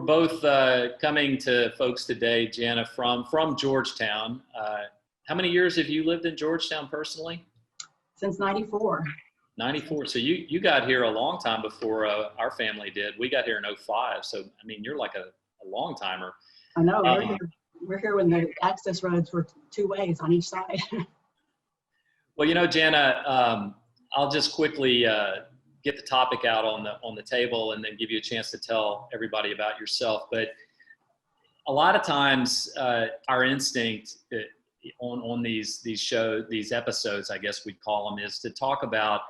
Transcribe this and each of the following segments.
both coming to folks today, Jana, from Georgetown. How many years have you lived in Georgetown personally? Since 94. 94. So you got here a long time before our family did. We got here in 05. So, I mean, you're like a long timer. I know. We're here when the access roads were two ways on each side. Well, Jana, I'll just quickly get the topic out on the table and then give you a chance to tell everybody about yourself. But a lot of times our instinct on these episodes, I guess we'd call them, is to talk about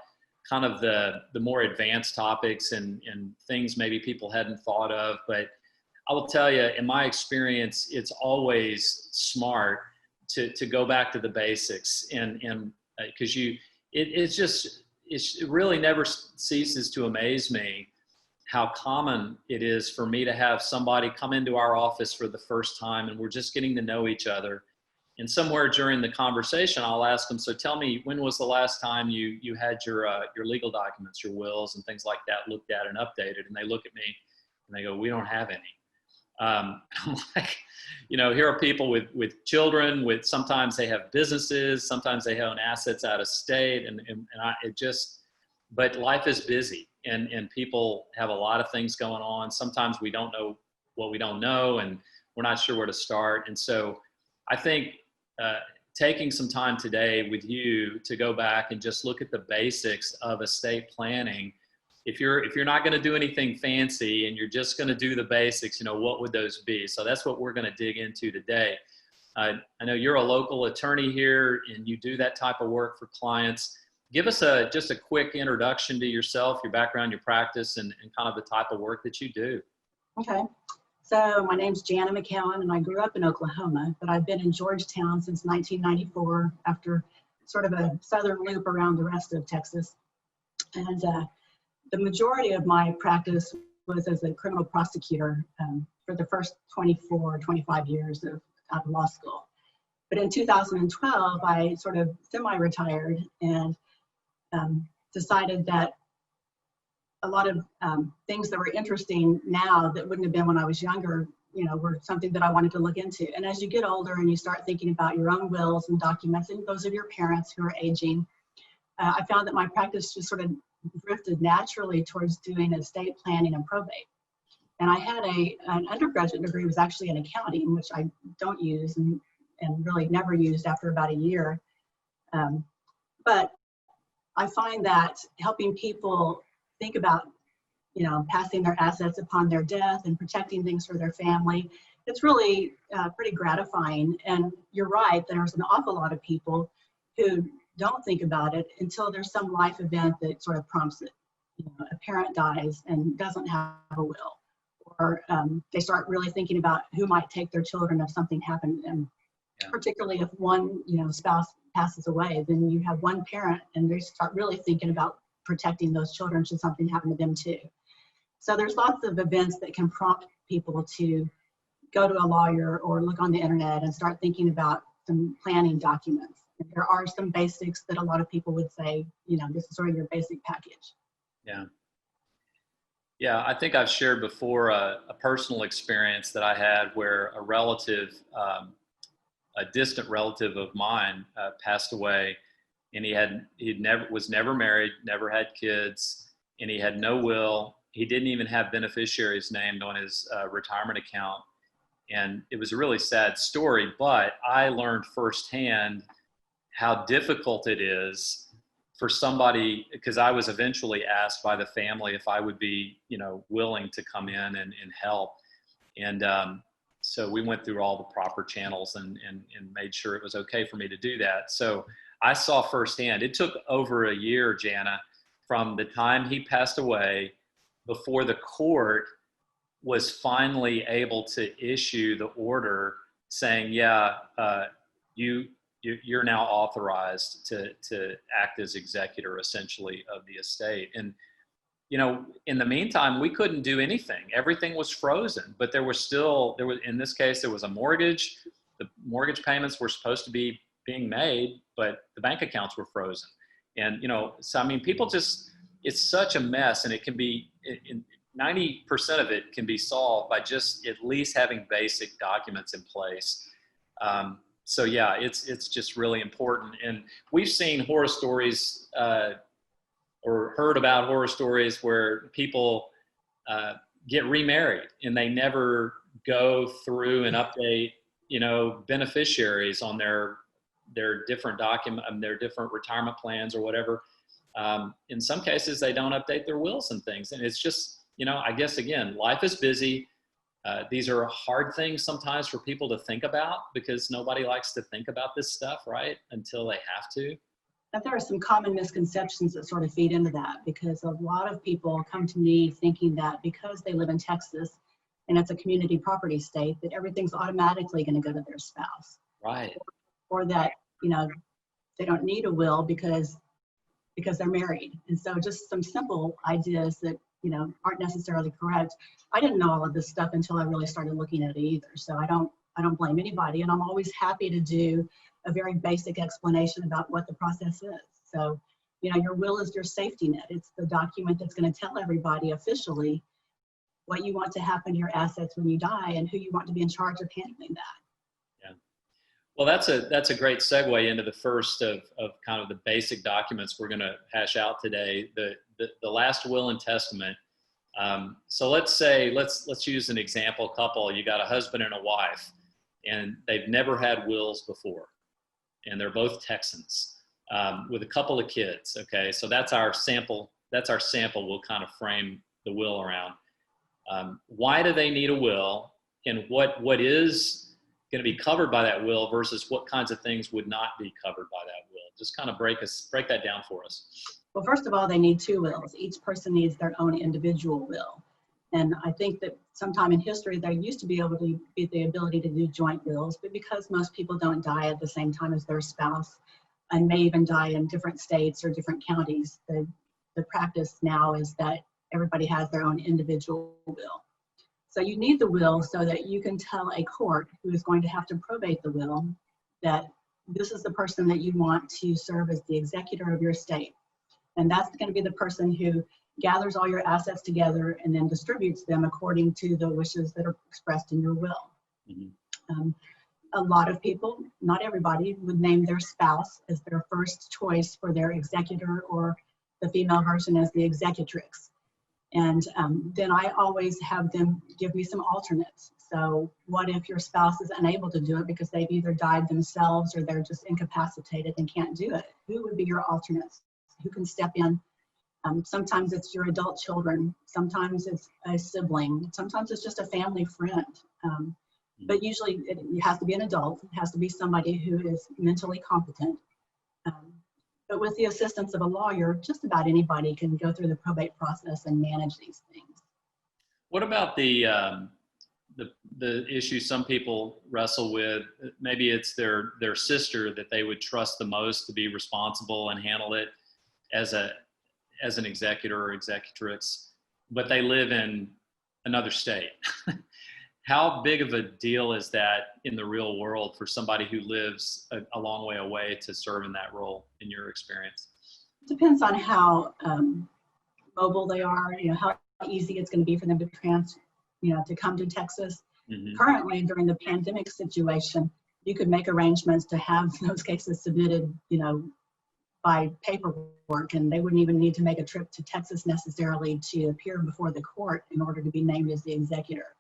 kind of the more advanced topics and things maybe people hadn't thought of. But I will tell you, in my experience, it's always smart to go back to the basics, and because it really never ceases to amaze me how common it is for me to have somebody come into our office for the first time and we're just getting to know each other. And somewhere during the conversation, I'll ask them, so tell me, when was the last time you had your legal documents, your wills and things like that looked at and updated? And they look at me and they go, we don't have any. I'm like, here are people with children, sometimes they have businesses, sometimes they own assets out of state, but life is busy and people have a lot of things going on. Sometimes we don't know what we don't know and we're not sure where to start. And so I think taking some time today with you to go back and just look at the basics of estate planning. If you're not going to do anything fancy and you're just going to do the basics, what would those be? So that's what we're going to dig into today. I know you're a local attorney here and you do that type of work for clients. Give us just a quick introduction to yourself, your background, your practice, and kind of the type of work that you do. Okay. So my name's Jana McCowan and I grew up in Oklahoma, but I've been in Georgetown since 1994 after sort of a southern loop around the rest of Texas. And the majority of my practice was as a criminal prosecutor for the first 25 years out of law school. But in 2012, I sort of semi-retired and decided that a lot of things that were interesting now that wouldn't have been when I was younger, were something that I wanted to look into. And as you get older and you start thinking about your own wills and documents and those of your parents who are aging, I found that my practice just sort of drifted naturally towards doing estate planning and probate. And I had an undergraduate degree, was actually in accounting, which I don't use and really never used after about a year. But I find that helping people think about, passing their assets upon their death and protecting things for their family, it's really pretty gratifying. And you're right, there's an awful lot of people who don't think about it until there's some life event that sort of prompts it. A parent dies and doesn't have a will, or they start really thinking about who might take their children if something happened to them. Yeah. Particularly if one, spouse passes away, then you have one parent and they start really thinking about protecting those children should something happen to them too. So there's lots of events that can prompt people to go to a lawyer or look on the internet and start thinking about some planning documents. There are some basics that a lot of people would say, this is sort of your basic package. Yeah. Yeah, I think I've shared before a personal experience that I had where a relative, a distant relative of mine passed away, and he was never married, never had kids, and he had no will. He didn't even have beneficiaries named on his retirement account. And it was a really sad story, but I learned firsthand how difficult it is for somebody, because I was eventually asked by the family if I would be, willing to come in and help. And so we went through all the proper channels and made sure it was okay for me to do that. So I saw firsthand, it took over a year, Jana, from the time he passed away before the court was finally able to issue the order saying, you're now authorized to act as executor, essentially, of the estate. And, in the meantime, we couldn't do anything. Everything was frozen, but in this case, there was a mortgage. The mortgage payments were supposed to be being made, but the bank accounts were frozen. And, so, people it's such a mess, and it can be 90% of it can be solved by just at least having basic documents in place. So yeah, it's just really important. And we've seen horror stories or heard about horror stories where people get remarried and they never go through and update, beneficiaries on their different their different retirement plans or whatever. In some cases, they don't update their wills and things. And it's just, I guess, again, life is busy. These are hard things sometimes for people to think about because nobody likes to think about this stuff, right? Until they have to. But there are some common misconceptions that sort of feed into that, because a lot of people come to me thinking that because they live in Texas and it's a community property state, that everything's automatically going to go to their spouse. Right. Or that, they don't need a will because they're married. And so just some simple ideas that, aren't necessarily correct. I didn't know all of this stuff until I really started looking at it either. So I don't blame anybody. And I'm always happy to do a very basic explanation about what the process is. So, your will is your safety net. It's the document that's going to tell everybody officially what you want to happen to your assets when you die and who you want to be in charge of handling that. Yeah. Well, that's a great segue into the first of kind of the basic documents we're going to hash out today, the last will and testament. So let's use an example couple. You got a husband and a wife, and they've never had wills before, and they're both Texans with a couple of kids. Okay, so that's our sample. We'll kind of frame the will around. Why do they need a will, and what is going to be covered by that will versus what kinds of things would not be covered by that will? Just kind of break that down for us. Well, first of all, they need two wills. Each person needs their own individual will. And I think that sometime in history, there used to be the ability to do joint wills, but because most people don't die at the same time as their spouse and may even die in different states or different counties, the practice now is that everybody has their own individual will. So you need the will so that you can tell a court who is going to have to probate the will that this is the person that you want to serve as the executor of your estate. And that's going to be the person who gathers all your assets together and then distributes them according to the wishes that are expressed in your will. Mm-hmm. A lot of people, not everybody, would name their spouse as their first choice for their executor, or the female version as the executrix. And then I always have them give me some alternates. So what if your spouse is unable to do it because they've either died themselves or they're just incapacitated and can't do it? Who would be your alternates? Who can step in? Sometimes it's your adult children. Sometimes it's a sibling. Sometimes it's just a family friend. But usually it has to be an adult. It has to be somebody who is mentally competent. But with the assistance of a lawyer, just about anybody can go through the probate process and manage these things. What about the issue some people wrestle with? Maybe it's their sister that they would trust the most to be responsible and handle it as an executor or executrix, but they live in another state. How big of a deal is that in the real world for somebody who lives a long way away to serve in that role, in your experience? It depends on how mobile they are, how easy it's going to be for them to to come to Texas. Mm-hmm. Currently, during the pandemic situation, you could make arrangements to have those cases submitted, by paperwork, and they wouldn't even need to make a trip to Texas necessarily to appear before the court in order to be named as the executor.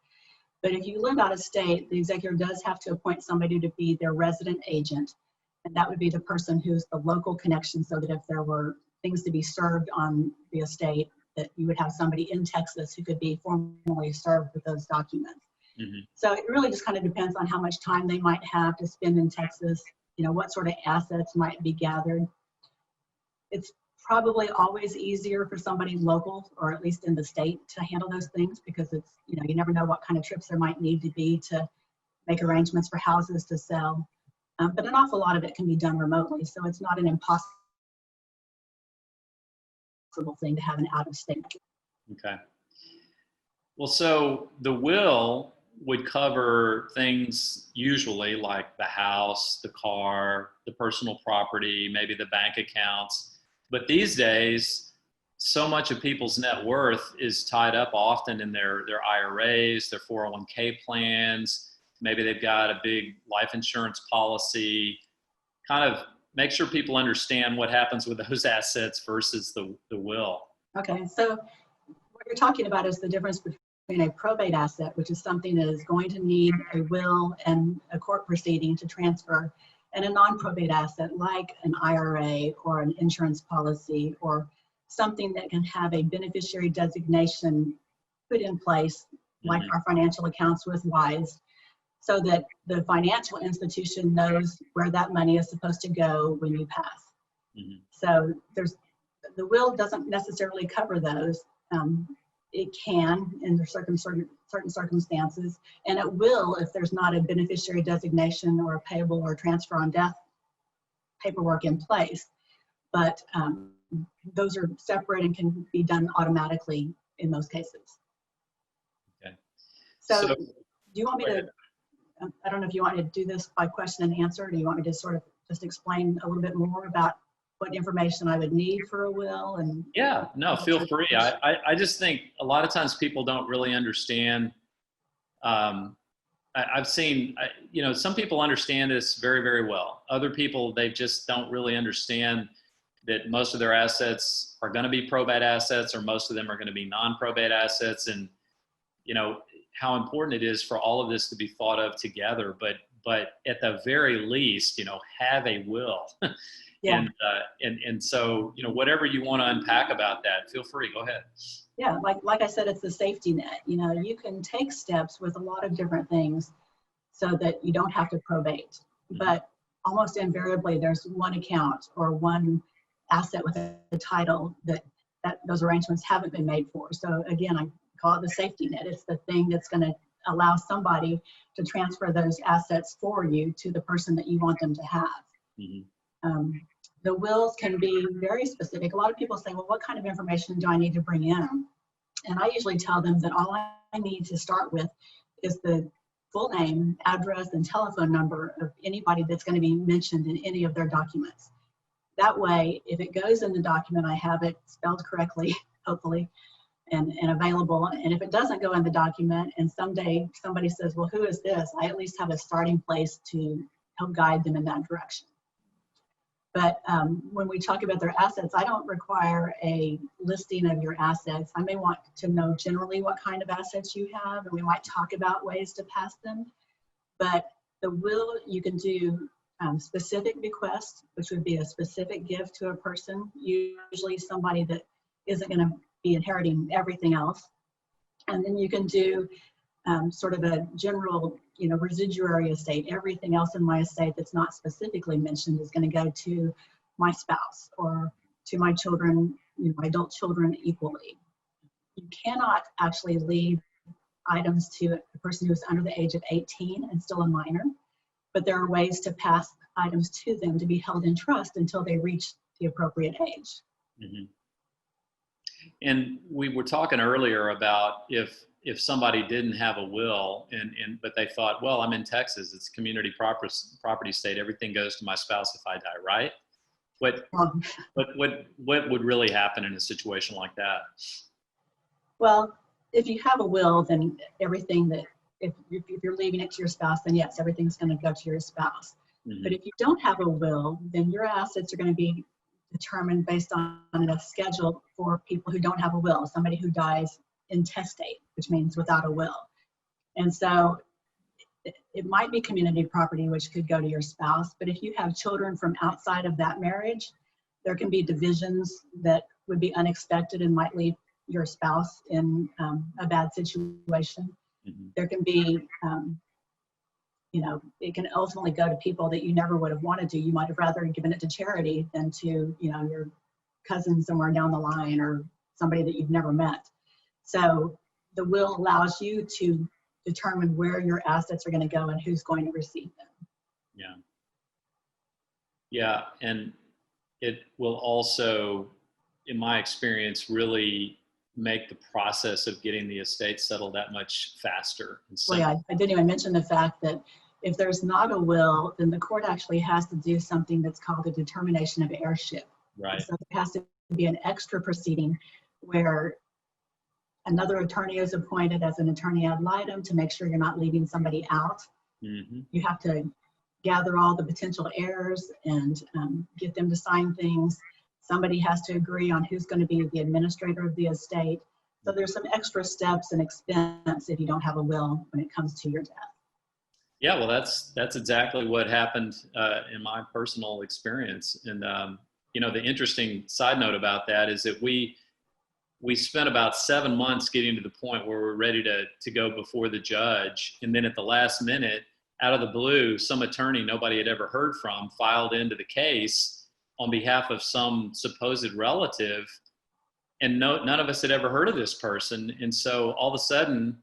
But if you live out of state, the executor does have to appoint somebody to be their resident agent. And that would be the person who's the local connection, so that if there were things to be served on the estate, that you would have somebody in Texas who could be formally served with those documents. Mm-hmm. So it really just kind of depends on how much time they might have to spend in Texas, what sort of assets might be gathered. It's probably always easier for somebody local, or at least in the state, to handle those things, because it's, you never know what kind of trips there might need to be to make arrangements for houses to sell. But an awful lot of it can be done remotely, so it's not an impossible thing to have an out-of-state. Okay. Well, so the will would cover things usually like the house, the car, the personal property, maybe the bank accounts. But these days, so much of people's net worth is tied up often in their IRAs, their 401k plans. Maybe they've got a big life insurance policy. Kind of make sure people understand what happens with those assets versus the will. Okay, so what you're talking about is the difference between a probate asset, which is something that is going to need a will and a court proceeding to transfer, and a non-probate asset like an IRA or an insurance policy or something that can have a beneficiary designation put in place, like our financial accounts with WISE, so that the financial institution knows where that money is supposed to go when you pass. So the will doesn't necessarily cover those. It can in certain circumstances, and it will if there's not a beneficiary designation or a payable or transfer on death paperwork in place. But those are separate and can be done automatically in most cases. Okay. So do you want me to, I don't know if you want me to do this by question and answer, or do you want me to sort of just explain a little bit more about what information I would need for a will? And yeah, no, feel free. I just think a lot of times people don't really understand. I've seen, some people understand this very, very well. Other people, they just don't really understand that most of their assets are going to be probate assets, or most of them are going to be non-probate assets. And, how important it is for all of this to be thought of together. But at the very least, have a will. Yeah. And so, whatever you want to unpack about that, feel free, go ahead. Yeah, like I said, it's the safety net. You can take steps with a lot of different things so that you don't have to probate. But almost invariably, there's one account or one asset with a title that those arrangements haven't been made for. So again, I call it the safety net. It's the thing that's going to allow somebody to transfer those assets for you to the person that you want them to have. The wills can be very specific. A lot of people say, well, what kind of information do I need to bring in? And I usually tell them that all I need to start with is the full name, address, and telephone number of anybody that's going to be mentioned in any of their documents. That way, if it goes in the document, I have it spelled correctly, hopefully, and available. And if it doesn't go in the document and someday somebody says, well, who is this? I at least have a starting place to help guide them in that direction. But when we talk about their assets, I don't require a listing of your assets. I may want to know generally what kind of assets you have, and we might talk about ways to pass them. But the will, you can do specific bequests, which would be a specific gift to a person, usually somebody that isn't going to be inheriting everything else. And then you can do sort of a general, residuary estate. Everything else in my estate that's not specifically mentioned is going to go to my spouse or to my children, my adult children equally. You cannot actually leave items to a person who's under the age of 18 and still a minor, but there are ways to pass items to them to be held in trust until they reach the appropriate age. And we were talking earlier about if somebody didn't have a will but they thought, well, I'm in Texas, it's community property state, everything goes to my spouse if I die, right? What would really happen in a situation like that? Well, if you have a will, then everything that, if you're leaving it to your spouse, then yes, everything's going to go to your spouse. But if you don't have a will, then your assets are going to be determined based on a schedule for people who don't have a will, somebody who dies intestate, which means without a will. And so it might be community property, which could go to your spouse, but if you have children from outside of that marriage, there can be divisions that would be unexpected and might leave your spouse in a bad situation. There can be, it can ultimately go to people that you never would have wanted to. You might have rather given it to charity than to, your cousin somewhere down the line or somebody that you've never met. So the will allows you to determine where your assets are going to go and who's going to receive them. Yeah, and it will also, in my experience, really make the process of getting the estate settled that much faster. And so, I didn't even mention the fact that if there's not a will, then the court actually has to do something that's called a determination of heirship. Right. So there has to be an extra proceeding where another attorney is appointed as an attorney ad litem to make sure you're not leaving somebody out. Mm-hmm. You have to gather all the potential heirs and get them to sign things. Somebody has to agree on who's going to be the administrator of the estate. So there's some extra steps and expense if you don't have a will when it comes to your death. Yeah, well, that's exactly what happened in my personal experience. And you know, the interesting side note about that is that we spent about 7 months getting to the point where we're ready to go before the judge, and then at the last minute, out of the blue, some attorney nobody had ever heard from filed into the case on behalf of some supposed relative, and none of us had ever heard of this person. And so all of a sudden,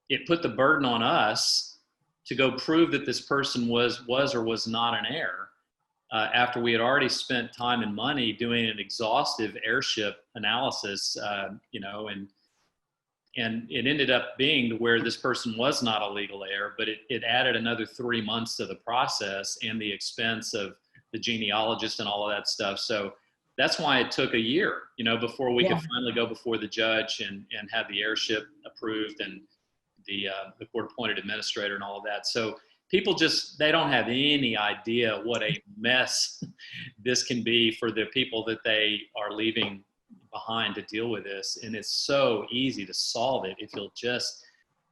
it put the burden on us to go prove that this person was or was not an heir, after we had already spent time and money doing an exhaustive heirship analysis, you know, and it ended up being to where this person was not a legal heir, but it added another 3 months to the process and the expense of the genealogist and all of that stuff. So that's why it took a year, you know, before we could finally go before the judge and have the heirship approved and the court-appointed administrator and all of that. So people they don't have any idea what a mess this can be for the people that they are leaving behind to deal with this. And it's so easy to solve it if you'll just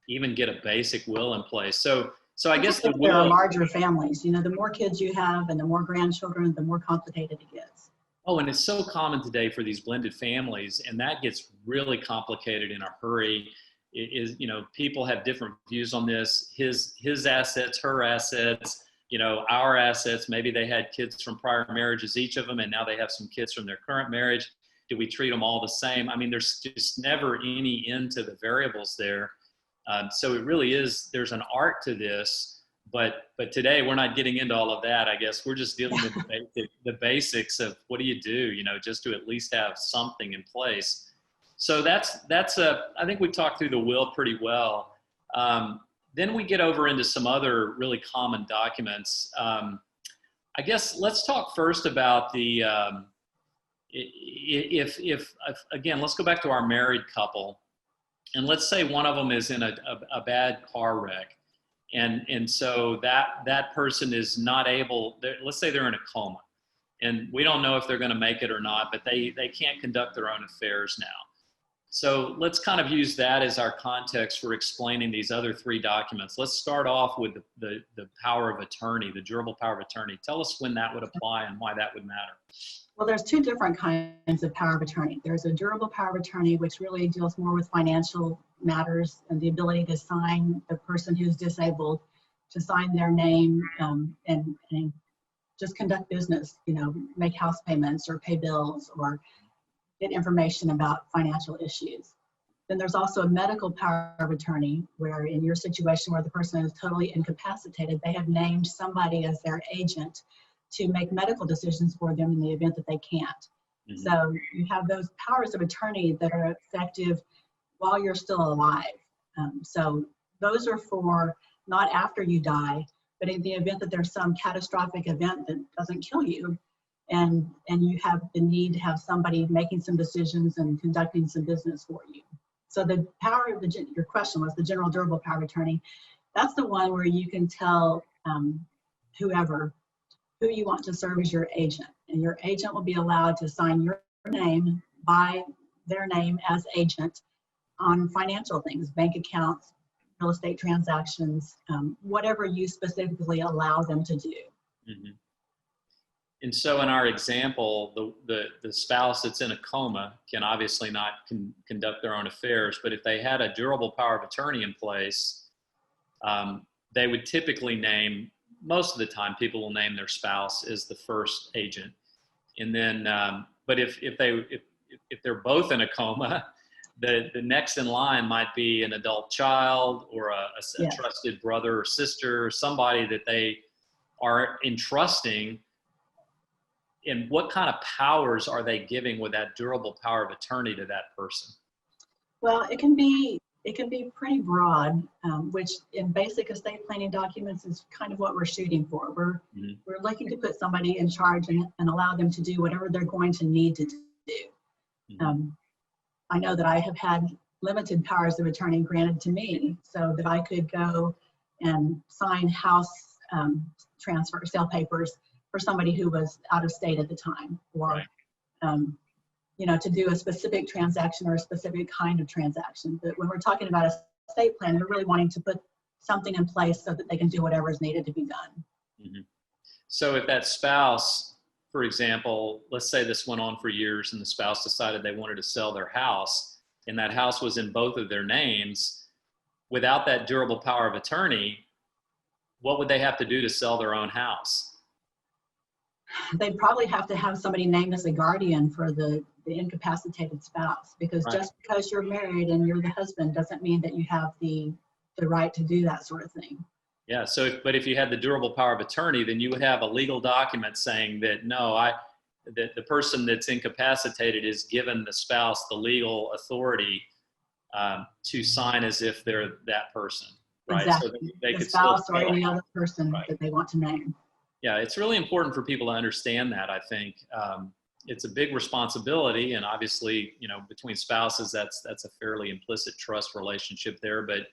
even get a basic will in place. So I guess the will, there are larger families, you know, the more kids you have and the more grandchildren, the more complicated it gets. Oh, and it's so common today for these blended families, and that gets really complicated in a hurry. It is, you know, people have different views on this. His assets, her assets, you know, our assets. Maybe they had kids from prior marriages, each of them, and now they have some kids from their current marriage. Do we treat them all the same? I mean, there's just never any end to the variables there. So it really is, there's an art to this, but today we're not getting into all of that. I guess we're just dealing with the basics of what do you do, you know, just to at least have something in place. So I think we talked through the will pretty well. Then we get over into some other really common documents. I guess let's talk first about the, if again, let's go back to our married couple, and let's say one of them is in a bad car wreck, and so that person is not able. Let's say they're in a coma, and we don't know if they're going to make it or not, but they can't conduct their own affairs now. So let's kind of use that as our context for explaining these other three documents. Let's start off with the power of attorney, the durable power of attorney. Tell us when that would apply and why that would matter. Well, there's two different kinds of power of attorney. There's a durable power of attorney, which really deals more with financial matters and the ability to sign the person who's disabled, to sign their name and just conduct business, you know, make house payments or pay bills or get information about financial issues. Then there's also a medical power of attorney, where in your situation where the person is totally incapacitated, they have named somebody as their agent to make medical decisions for them in the event that they can't. Mm-hmm. So you have those powers of attorney that are effective while you're still alive. So those are for not after you die, but in the event that there's some catastrophic event that doesn't kill you, and you have the need to have somebody making some decisions and conducting some business for you. So the power of your question was the general durable power of attorney. That's the one where you can tell who you want to serve as your agent, and your agent will be allowed to sign your name by their name as agent on financial things, bank accounts, real estate transactions, whatever you specifically allow them to do. Mm-hmm. And so in our example, the spouse that's in a coma can obviously not conduct their own affairs, but if they had a durable power of attorney in place, they would typically name, most of the time people will name their spouse as the first agent. And then, but if they're both in a coma, the next in line might be an adult child or a trusted brother or sister, or somebody that they are entrusting. And what kind of powers are they giving with that durable power of attorney to that person? Well, it can be pretty broad, which in basic estate planning documents is kind of what we're shooting for. We're looking to put somebody in charge and allow them to do whatever they're going to need to do. Mhm. I know that I have had limited powers of attorney granted to me so that I could go and sign house transfer sale papers for somebody who was out of state at the time, or Right. to do a specific transaction or a specific kind of transaction. But when we're talking about a estate plan, they're really wanting to put something in place so that they can do whatever is needed to be done. Mhm. So if that spouse, for example, let's say this went on for years and the spouse decided they wanted to sell their house and that house was in both of their names, without that durable power of attorney, what would they have to do to sell their own house? They'd probably have to have somebody named as a guardian for the incapacitated spouse, because Right. just because you're married and you're the husband doesn't mean that you have the right to do that sort of thing. Yeah. So, but if you had the durable power of attorney, then you would have a legal document saying that no, that the person that's incapacitated is given the spouse the legal authority to sign as if they're that person, right? So Exactly. they The could still spouse or sell. any other person Right. that they want to name. Yeah, it's really important for people to understand that. I think it's a big responsibility, and obviously, between spouses, that's a fairly implicit trust relationship there. But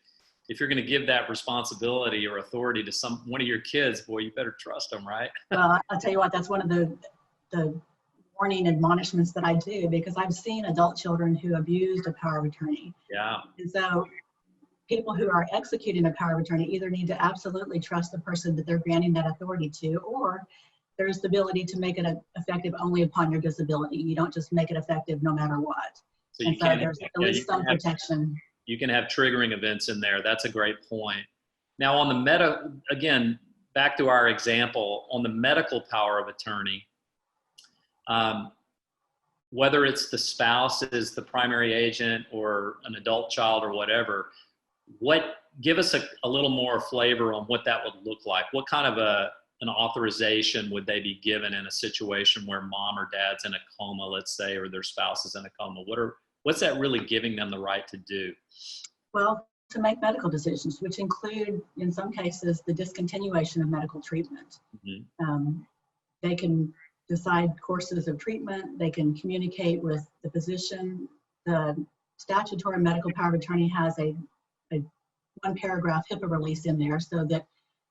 if you're going to give that responsibility or authority to one of your kids, boy, you better trust them, right? Well, I'll tell you what, that's one of the warning admonishments that I do, because I've seen adult children who abused a power of attorney. Yeah. And so people who are executing a power of attorney either need to absolutely trust the person that they're granting that authority to, or there's the ability to make it effective only upon your disability. You don't just make it effective no matter what. So And you so can there's at least some protection. you can have triggering events in there. That's a great point. Now, on the again, back to our example on the medical power of attorney. Whether it's the spouse is the primary agent or an adult child or whatever, give us a little more flavor on what that would look like. What kind of an authorization would they be given in a situation where mom or dad's in a coma, let's say, or their spouse is in a coma? What's that really giving them the right to do? Well, to make medical decisions, which include, in some cases, the discontinuation of medical treatment. Mm-hmm. They can decide courses of treatment. They can communicate with the physician. The statutory medical power of attorney has a one paragraph HIPAA release in there, so that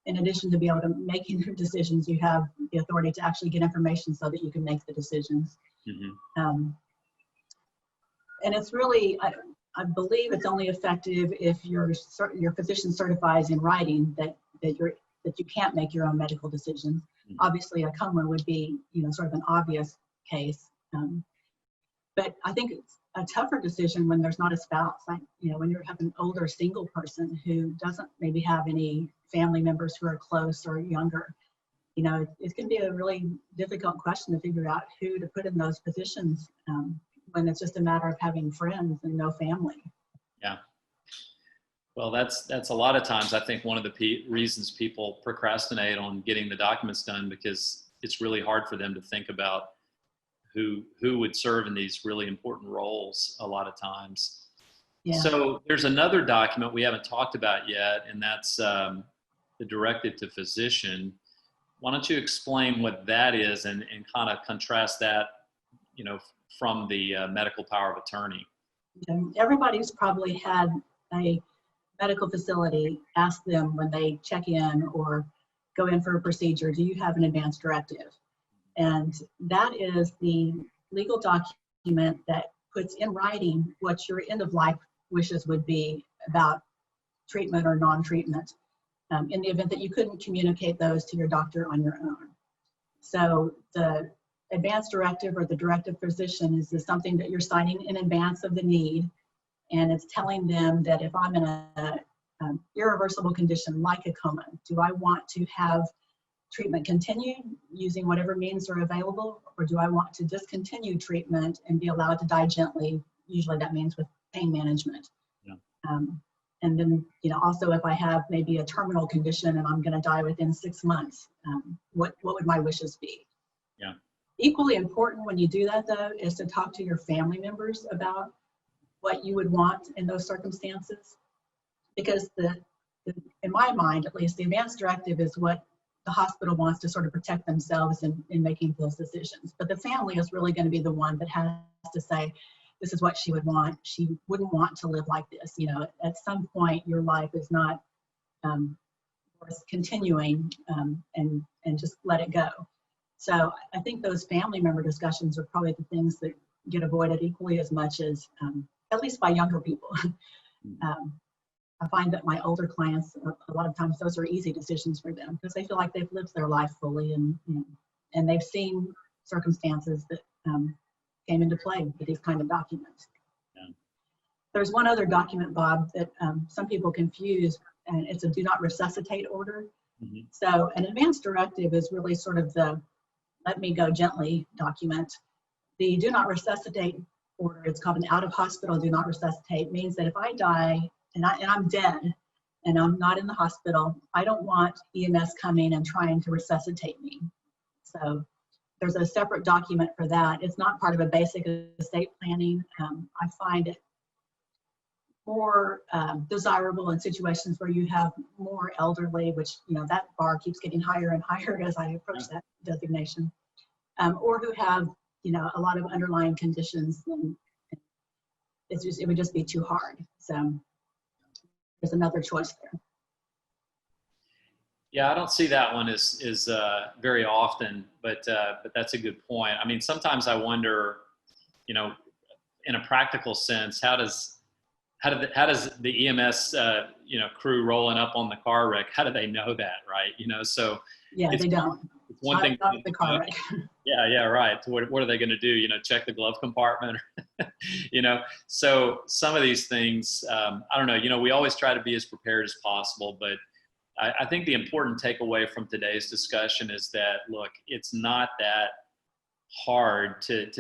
in addition to be able to making decisions, you have the authority to actually get information so that you can make the decisions. Mm-hmm. And it's really, I believe it's only effective if your physician certifies in writing that you can't make your own medical decisions. Mm-hmm. Obviously, a coma would be, sort of an obvious case. But I think it's a tougher decision when there's not a spouse. When you have an older single person who doesn't maybe have any family members who are close or younger, it can be a really difficult question to figure out who to put in those positions when it's just a matter of having friends and no family. Yeah. Well, that's a lot of times, I think, one of the reasons people procrastinate on getting the documents done, because it's really hard for them to think about who would serve in these really important roles a lot of times. Yeah. So there's another document we haven't talked about yet, and that's the directive to physician. Why don't you explain what that is and kind of contrast that, from the medical power of attorney? Everybody's probably had a medical facility ask them when they check in or go in for a procedure, do you have an advance directive? And that is the legal document that puts in writing what your end of life wishes would be about treatment or non-treatment in the event that you couldn't communicate those to your doctor on your own. So the advance directive or the directive physician is something that you're signing in advance of the need. And it's telling them that if I'm in a irreversible condition like a coma, do I want to have treatment continue using whatever means are available, or do I want to discontinue treatment and be allowed to die gently? Usually that means with pain management. Yeah. And then, also if I have maybe a terminal condition and I'm going to die within 6 months, what would my wishes be? Yeah. Equally important when you do that, though, is to talk to your family members about what you would want in those circumstances. Because in my mind, at least, the advance directive is what the hospital wants to sort of protect themselves in making those decisions. But the family is really going to be the one that has to say, this is what she would want. She wouldn't want to live like this. You know, at some point, your life is not worth continuing, and just let it go. So I think those family member discussions are probably the things that get avoided equally as much as, at least by younger people. I find that my older clients, a lot of times those are easy decisions for them because they feel like they've lived their life fully, and and they've seen circumstances that came into play with these kind of documents. Yeah. There's one other document, Bob, that some people confuse, and it's a do not resuscitate order. Mm-hmm. So an advance directive is really sort of the let me go gently document. The do not resuscitate order, it's called an out of hospital do not resuscitate, means that if I die and I'm dead and I'm not in the hospital, I don't want EMS coming and trying to resuscitate me. So there's a separate document for that. It's not part of a basic estate planning. I find it more desirable in situations where you have more elderly, which, you know, that bar keeps getting higher and higher as I approach that designation, or who have, you know, a lot of underlying conditions. And it would just be too hard. So there's another choice there. Yeah, I don't see that one as very often, but that's a good point. I mean, sometimes I wonder, you know, in a practical sense, how does the EMS you know, crew rolling up on the car wreck, how do they know that, right? You know, so yeah, they don't. It's one thing. The car wreck. Yeah, right. What are they going to do? You know, check the glove compartment, you know? So some of these things, I don't know, you know, we always try to be as prepared as possible, but I think the important takeaway from today's discussion is that, look, it's not that hard to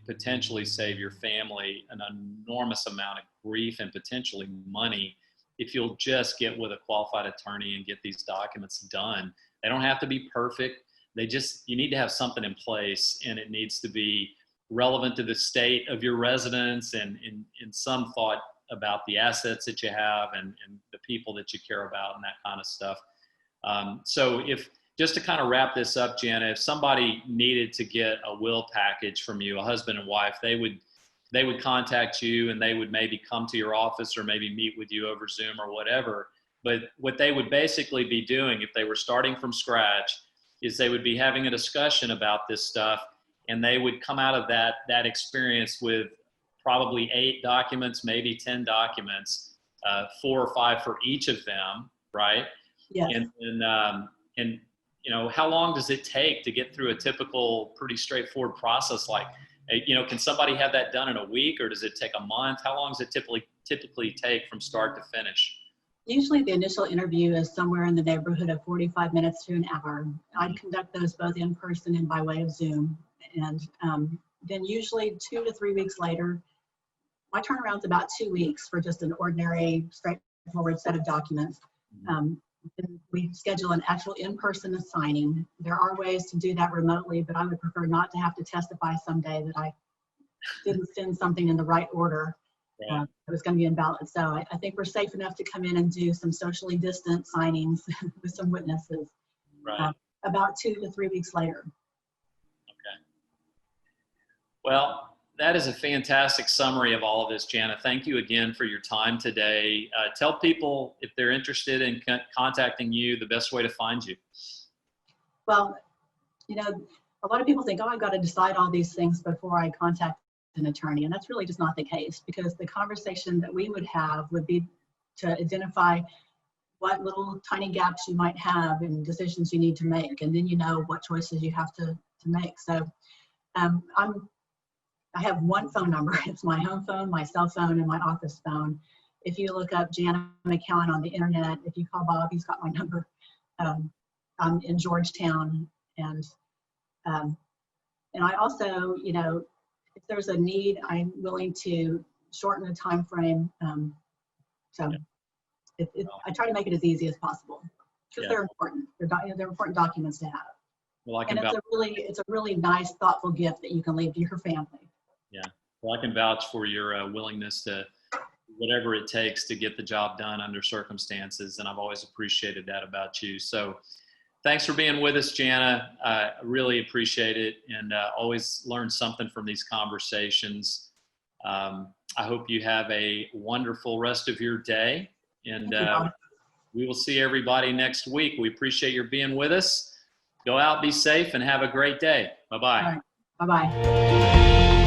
potentially save your family an enormous amount of grief and potentially money if you'll just get with a qualified attorney and get these documents done. They don't have to be perfect. You need to have something in place, and it needs to be relevant to the state of your residence and in some thought about the assets that you have and the people that you care about and that kind of stuff. So just to kind of wrap this up, Jana, if somebody needed to get a will package from you, a husband and wife, they would contact you, and they would maybe come to your office or maybe meet with you over Zoom or whatever. But what they would basically be doing if they were starting from scratch is they would be having a discussion about this stuff, and they would come out of that experience with probably 8 documents, maybe 10 documents, 4 or 5 for each of them, right? Yes. And you know, how long does it take to get through a typical, pretty straightforward process? Like, you know, can somebody have that done in a week, or does it take a month? How long does it typically take from start to finish? Usually the initial interview is somewhere in the neighborhood of 45 minutes to an hour. I'd conduct those both in person and by way of Zoom. And then usually 2 to 3 weeks later, my turnaround's about 2 weeks for just an ordinary, straightforward set of documents. We schedule an actual in-person signing. There are ways to do that remotely, but I would prefer not to have to testify someday that I didn't send something in the right order. It was going to be invalid. So I think we're safe enough to come in and do some socially distant signings with some witnesses about 2 to 3 weeks later. Okay. Well, that is a fantastic summary of all of this, Jana. Thank you again for your time today. Tell people, if they're interested in contacting you, the best way to find you. Well, you know, a lot of people think, oh, I've got to decide all these things before I contact an attorney. And that's really just not the case, because the conversation that we would have would be to identify what little tiny gaps you might have in decisions you need to make. And then you know what choices you have to make. So I have one phone number. It's my home phone, my cell phone, and my office phone. If you look up Jana McCowan on the internet, if you call Bob, he's got my number. I'm in Georgetown, and I also, you know, if there's a need, I'm willing to shorten the time frame. I try to make it as easy as possible because they're important. They're important documents to have. Well, and it's a really nice, thoughtful gift that you can leave to your family. Yeah. Well, I can vouch for your willingness to whatever it takes to get the job done under circumstances, and I've always appreciated that about you. So Thanks for being with us, Jana. I really appreciate it, and always learn something from these conversations. I hope you have a wonderful rest of your day, and we will see everybody next week. We appreciate your being with us. Go out, be safe, and have a great day. Bye-bye. Bye-bye.